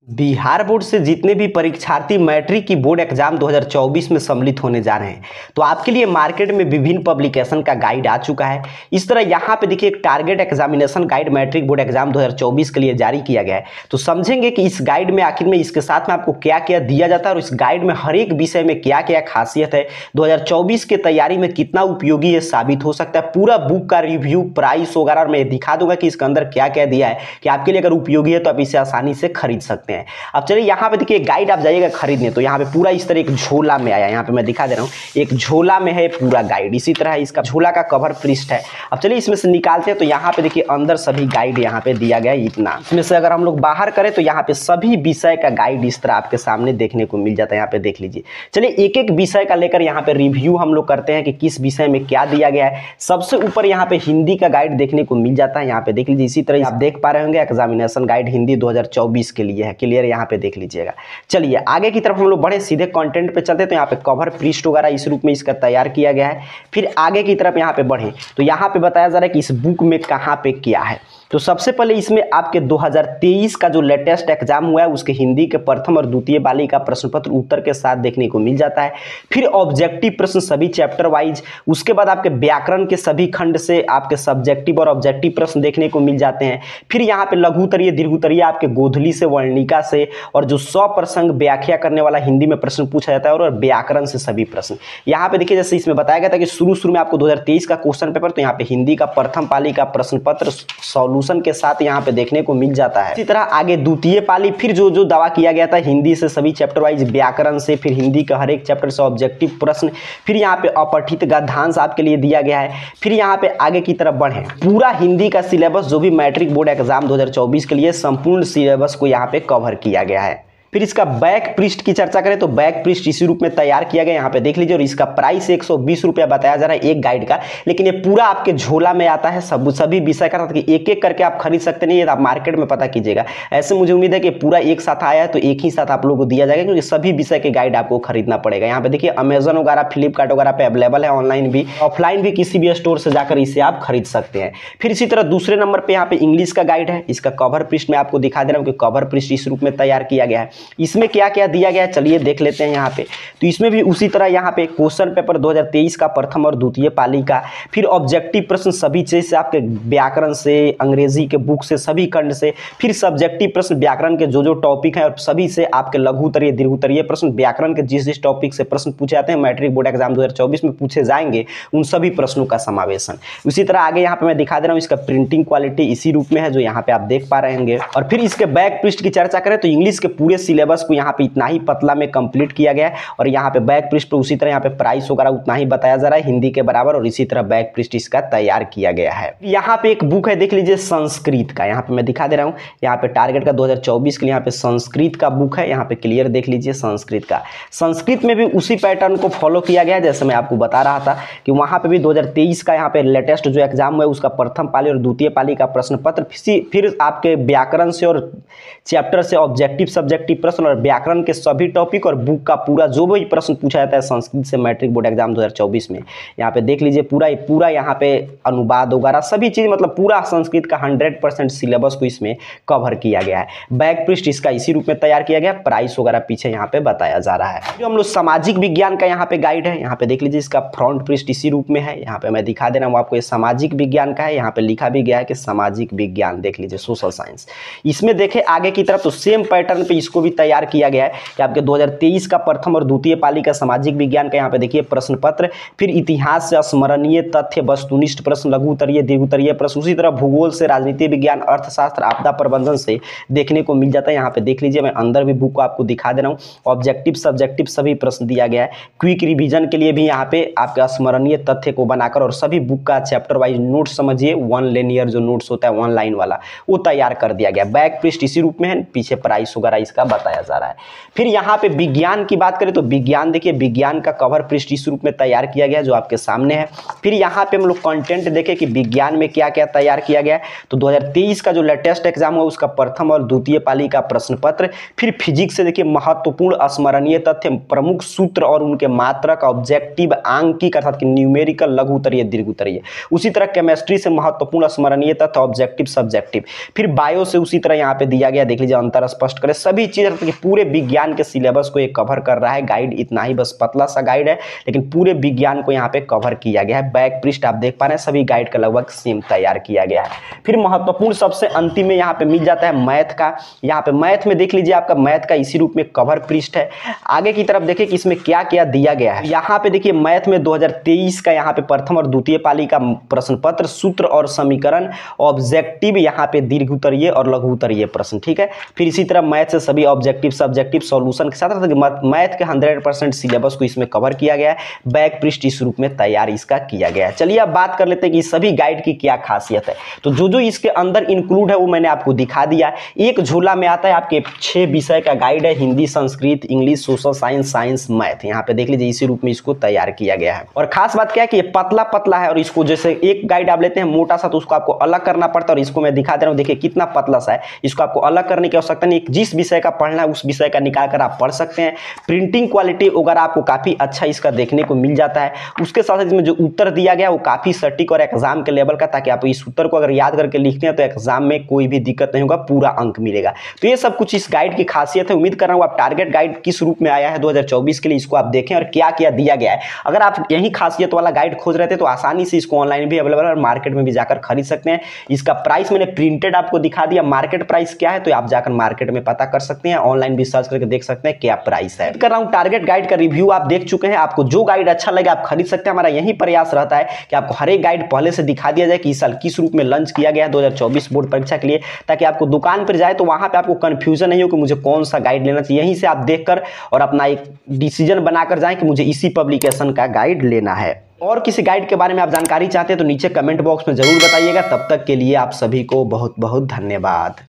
Bihar board से जितने भी परीक्षार्थी मैट्रिक की बोर्ड एग्जाम 2024 में सम्मिलित होने जा रहे हैं, तो आपके लिए मार्केट में विभिन्न पब्लिकेशन का गाइड आ चुका है। इस तरह यहाँ पे देखिए एक target examination guide matric board exam 2024 के लिए जारी किया गया है। तो समझेंगे कि इस गाइड में आखिर में इसके साथ में आपको क्या क्या दिया जाता है और इस गाइड में हर एक विषय में क्या क्या खासियत है, 2024 के तैयारी में कितना उपयोगी ये साबित हो सकता है। पूरा बुक का रिव्यू, प्राइस वगैरह मैं दिखा दूंगा कि इसके अंदर क्या क्या दिया है कि आपके लिए अगर उपयोगी है तो आप इसे आसानी से खरीद सकते हैं। अब चलिए यहाँ पे देखिए गाइड आप जाइएगा खरीदने, तो यहाँ पे पूरा इस तरह एक झोला में आया, यहाँ पे मैं दिखा दे रहा हूँ, एक झोला में है पूरा गाइड। इसी तरह इसका झोला का कवर पृष्ठ है। अब चलिए इसमें से निकालते हैं, तो यहाँ पे देखिए अंदर सभी गाइड यहाँ पे दिया गया है इतना। इसमें से अगर हम लोग बाहर करें तो यहाँ पे सभी विषय का गाइड इस तरह आपके सामने देखने को मिल जाता है। यहाँ पे देख लीजिए। चलिए एक एक विषय का लेकर यहाँ पे रिव्यू हम लोग करते हैं कि किस विषय में क्या दिया गया है। सबसे ऊपर यहाँ पे हिंदी का गाइड देखने को मिल जाता है, यहाँ पे देख लीजिए। इसी तरह आप देख पा रहे होंगे एग्जामिनेशन गाइड हिंदी 2024 के लिए है, क्लियर यहाँ पे देख लीजिएगा। चलिए आगे की तरफ हम लोग बढ़े, सीधे कंटेंट पे चलते हैं। तो यहाँ पे कवर पृष्ठ वगैरह इस रूप में इसका तैयार किया गया है। फिर आगे की तरफ यहाँ पे बढ़े तो यहाँ पे बताया जा रहा है कि इस बुक में कहाँ पे क्या है। तो सबसे पहले इसमें आपके 2023 का जो लेटेस्ट एग्जाम हुआ है उसके हिंदी के प्रथम और द्वितीय पाली का प्रश्न पत्र उत्तर के साथ देखने को मिल जाता है। फिर ऑब्जेक्टिव प्रश्न सभी चैप्टर वाइज, उसके बाद आपके व्याकरण के सभी खंड से आपके सब्जेक्टिव और ऑब्जेक्टिव प्रश्न देखने को मिल जाते हैं। फिर यहाँ पे लघुतरीय दीर्घोत्तरीय आपके गोधली से, वर्णिका से, और जो 100 प्रसंग व्याख्या करने वाला हिंदी में प्रश्न पूछा जाता है, और व्याकरण से सभी प्रश्न। यहाँ पे देखिए जैसे इसमें बताया गया था कि शुरू में आपको 2023 का क्वेश्चन पेपर, तो यहाँ पे हिंदी का प्रथम पाली का प्रश्न पत्र सॉल्यूशन के साथ यहाँ पे देखने को मिल जाता है। इसी तरह आगे द्वितीय पाली, फिर जो दावा किया गया था हिंदी से सभी चैप्टर वाइज, व्याकरण से, फिर हिंदी का हर एक चैप्टर से ऑब्जेक्टिव प्रश्न, फिर यहाँ पे अपठित गद्यांश आपके लिए दिया गया है। फिर यहाँ पे आगे की तरफ बढ़े, पूरा हिंदी का सिलेबस जो भी मैट्रिक बोर्ड एग्जाम 2024 के लिए संपूर्ण सिलेबस को यहाँ पे कवर किया गया है। फिर इसका बैक पृष्ठ की चर्चा करें तो बैक पृष्ठ इसी रूप में तैयार किया गया, यहाँ पे देख लीजिए। और इसका प्राइस 120 रुपया बताया जा रहा है एक गाइड का, लेकिन ये पूरा आपके झोला में आता है सभी विषय का, कि एक एक करके आप खरीद सकते नहीं, आप मार्केट में पता कीजिएगा। ऐसे मुझे उम्मीद है कि पूरा एक साथ आया है तो एक ही साथ आप लोगों को दिया जाएगा, क्योंकि सभी विषय के गाइड आपको खरीदना पड़ेगा। यहाँ पे देखिए अमेजन वगैरह, फ्लिपकार्ट वगैरह पे अवेलेबल है, ऑनलाइन भी, ऑफलाइन भी, किसी भी स्टोर से जाकर इसे आप खरीद सकते हैं। फिर इसी तरह दूसरे नंबर पर यहाँ पे इंग्लिश का गाइड है। इसका कवर पृष्ठ में आपको दिखा दे रहा हूँ कि कवर पृष्ठ इस रूप में तैयार किया गया है। इसमें क्या क्या दिया गया है चलिए देख लेते हैं यहाँ पे। तो इसमें भी उसी तरह यहाँ पे क्वेश्चन पेपर 2023 का प्रथम और द्वितीय पाली का, फिर ऑब्जेक्टिव प्रश्न सभी चीज से, आपके व्याकरण से, अंग्रेजी के बुक से, सभी खंड से, फिर सब्जेक्टिव प्रश्न व्याकरण के जो टॉपिक है और सभी से, आपके लघुतरीय दीर्घोत्तरीय प्रश्न व्याकरण के जिस टॉपिक से प्रश्न पूछे जाते हैं मैट्रिक बोर्ड एग्जाम 2024 में पूछे जाएंगे, उन सभी प्रश्नों का समावेशन। उसी तरह आगे यहाँ पे मैं दिखा दे रहा हूँ, इसका प्रिंटिंग क्वालिटी इसी रूप में है जो यहाँ पे आप देख पा रहे होंगे। और फिर इसके बैक पृष्ठ की चर्चा करें तो इंग्लिश के पूरे सिलेबस को यहाँ पे इतना ही पतला में कंप्लीट किया गया है। और यहाँ पे बैक पृष्ठ पे उसी तरह यहाँ पे प्राइस वगैरह उतना ही बताया जा रहा है हिंदी के बराबर, और इसी तरह बैक पृष्ठ इसका तैयार किया गया है। यहाँ पे एक बुक है देख लीजिए संस्कृत का, यहाँ पे मैं दिखा दे रहा हूँ। यहाँ पे टारगेट का 2024 के लिए यहाँ पे संस्कृत का बुक है, यहाँ पे क्लियर देख लीजिए संस्कृत का। संस्कृत में भी उसी पैटर्न को फॉलो किया गया है जैसे मैं आपको बता रहा था कि वहाँ पे भी 2023 का यहाँ पे लेटेस्ट जो एग्जाम हुआ है उसका प्रथम पाली और द्वितीय पाली का प्रश्न पत्र, फिर आपके व्याकरण से और चैप्टर से ऑब्जेक्टिव सब्जेक्टिव प्रश्न और व्याकरण के सभी टॉपिक और बुक का पूरा जो भी प्रश्न पूछा जाता है संस्कृत से मैट्रिक बोर्ड एग्जाम 2024 में, यहाँ पे देख लीजिए पूरा यहाँ पे अनुवाद वगैरह सभी चीज, मतलब पूरा संस्कृत का 100% सिलेबस को इसमें कवर किया गया है। बैक पृष्ठ इसका इसी रूप में तैयार किया गया, प्राइस वगैरह पीछे यहाँ पे बताया जा रहा है। जो हम लोग सामाजिक विज्ञान का यहाँ पे गाइड है, यहाँ पे देख लीजिए इसका फ्रंट पृष्ठ इसी रूप में है। यहाँ पे मैं दिखा दे रहा हूँ आपको, ये सामाजिक विज्ञान का है, यहाँ पे लिखा भी गया है कि सामाजिक विज्ञान, देख लीजिए सोशल साइंस। इसमें देखे आगे की तरफ तो सेम पैटर्न पे इसको भी तैयार किया गया है कि आपके 2023 का प्रथम और द्वितीय पाली का सामाजिक विज्ञान का यहाँ पे देखिए प्रश्न पत्र, फिर इतिहास से स्मरणीय तथ्य वस्तुनिष्ठ प्रश्न, लघुतरीय दीर्घोत्तरीय प्रश्न, उसी तरह भूगोल से, राजनीति विज्ञान, अर्थशास्त्र, आपदा प्रबंधन से देखने को मिल जाता है। यहाँ पे देख लीजिए, मैं अंदर भी बुक को आपको दिखा दे रहा हूँ। ऑब्जेक्टिव सब्जेक्टिव सभी प्रश्न दिया गया है। क्विक रिवीजन के लिए भी यहाँ पे आपके स्मरणीय तथ्य को बनाकर और सभी बुक का चैप्टर वाइज नोट्स समझिए, वन लिनियर जो नोट्स होता है वन लाइन वाला, वो तैयार कर दिया गया। बैक पृष्ठ इसी रूप में है, पीछे प्राइस वगैरह इसका बताया जा रहा है। फिर यहाँ पे विज्ञान की बात करें तो विज्ञान देखिए, विज्ञान का कवर पृष्ठ इस रूप में तैयार किया गया जो आपके सामने है। फिर यहाँ पे हम लोग कंटेंट देखें कि विज्ञान में क्या क्या तैयार किया गया है, तो 2023 का जो लेटेस्ट एग्जाम हुआ उसका प्रथम और द्वितीय पाली का प्रश्न पत्र। फिर फिजिक्स से देखिए महत्वपूर्ण स्मरणीय तथ्य, प्रमुख सूत्र और उनके मात्रक, ऑब्जेक्टिव आंकिक अर्थात कि न्यूमेरिकल, लघु उत्तरीय, दीर्घ उत्तरीय। उसी तरह केमिस्ट्री से महत्वपूर्ण स्मरणीय तथ्य, ऑब्जेक्टिव सब्जेक्टिव। फिर बायो से उसी तरह यहाँ पे दिया गया, देख लीजिए अंतर स्पष्ट करें, सभी चीजें पूरे विज्ञान के सिलेबस को ये कवर कर रहा है। गाइड इतना ही बस पतला सा गाइड है, लेकिन पूरे विज्ञान को यहाँ पे कवर किया गया है। बैक पृष्ठ आप देख पा रहे हैं, सभी गाइड का लगभग सेम तैयार किया गया है। फिर महत्वपूर्ण सबसे अंतिम में यहाँ पे मिल जाता है मैथ का। यहाँ पे मैथ में देख लीजिए आपका मैथ का इसी रूप में कवर पृष्ठ है। आगे की तरफ देखिए कि इसमें क्या क्या दिया गया है। यहाँ पे देखिए मैथ में 2023 का यहाँ पे प्रथम और द्वितीय पाली का प्रश्न पत्र, सूत्र और समीकरण, ऑब्जेक्टिव, यहाँ पे दीर्घ उत्तरीय और लघु उत्तरीय प्रश्न, ठीक है। फिर इसी तरह मैथ से सभी ऑब्जेक्टिव सब्जेक्टिव सॉल्यूशन के साथ मैथ के 100% सिलेबस को इसमें कवर किया गया है। बैक पृष्ठ इस रूप में तैयार इसका किया गया है। चलिए अब बात कर लेते हैं कि सभी गाइड की क्या खासियत है। तो जो जो इसके अंदर इंक्लूड है वो मैंने आपको दिखा दिया। एक झोला में आता है आपके 6 विषय का गाइड है, Hindi, Sanskrit, English, social science, science, math. यहाँ पे देख लीजिए इसी रूप में इसको तैयार किया गया है। और खास बात क्या है कि ये पतला पतला है, और इसको जैसे एक गाइड आप लेते हैं मोटा सा तो उसको आपको अलग करना पड़ता है, और इसको मैं दिखा दे रहा हूँ, देखिए कितना पतला सा है। इसको आपको अलग करने की आवश्यकता नहीं, जिस विषय का पढ़ना है उस विषय का निकाल कर आप पढ़ सकते हैं। प्रिंटिंग क्वालिटी वगैरह आपको काफी अच्छा इसका देखने को मिल जाता है। उसके साथ इसमें जो उत्तर दिया गया वो काफी सटीक और एग्जाम के लेवल का, ताकि आप इस उत्तर को अगर याद करके लिखते हैं तो एग्जाम में कोई भी दिक्कत नहीं होगा, पूरा अंक मिलेगा। तो ये सब कुछ इस गाइड की खासियत है। उम्मीद कर रहा हूँ आप टारगेट गाइड किस रूप में आया है 2024 के लिए इसको आप देखें और क्या क्या दिया गया है। अगर आप यही खासियत वाला गाइड खोज रहे थे तो आसानी से इसको ऑनलाइन भी अवेलेबल है और मार्केट में भी जाकर खरीद सकते हैं। इसका प्राइस मैंने प्रिंटेड आपको दिखा दिया, मार्केट प्राइस क्या है तो आप जाकर मार्केट में पता कर सकते हैं, ऑनलाइन भी सर्च करके देख सकते हैं क्या प्राइस है। कर रहा हूं टारगेट गाइड का रिव्यू आप देख चुके हैं, आपको जो गाइड अच्छा लगे आप खरीद सकते हैं। हमारा यही प्रयास रहता है कि आपको हर एक गाइड पहले से दिखा दिया जाए कि इस साल किस रूप में लॉन्च किया गया है 2024 बोर्ड परीक्षा के लिए, ताकि आपको दुकान पर जाए तो वहां पे आपको कंफ्यूजन नहीं हो कि मुझे कौन सा गाइड लेना चाहिए। यहीं से आप देखकर और अपना एक डिसीजन बनाकर जाएं कि मुझे इसी पब्लिकेशन का गाइड लेना है। और किसी गाइड के बारे में आप जानकारी चाहते हैं तो नीचे कमेंट बॉक्स में जरूर बताइएगा। तब तक के लिए आप सभी को बहुत बहुत धन्यवाद।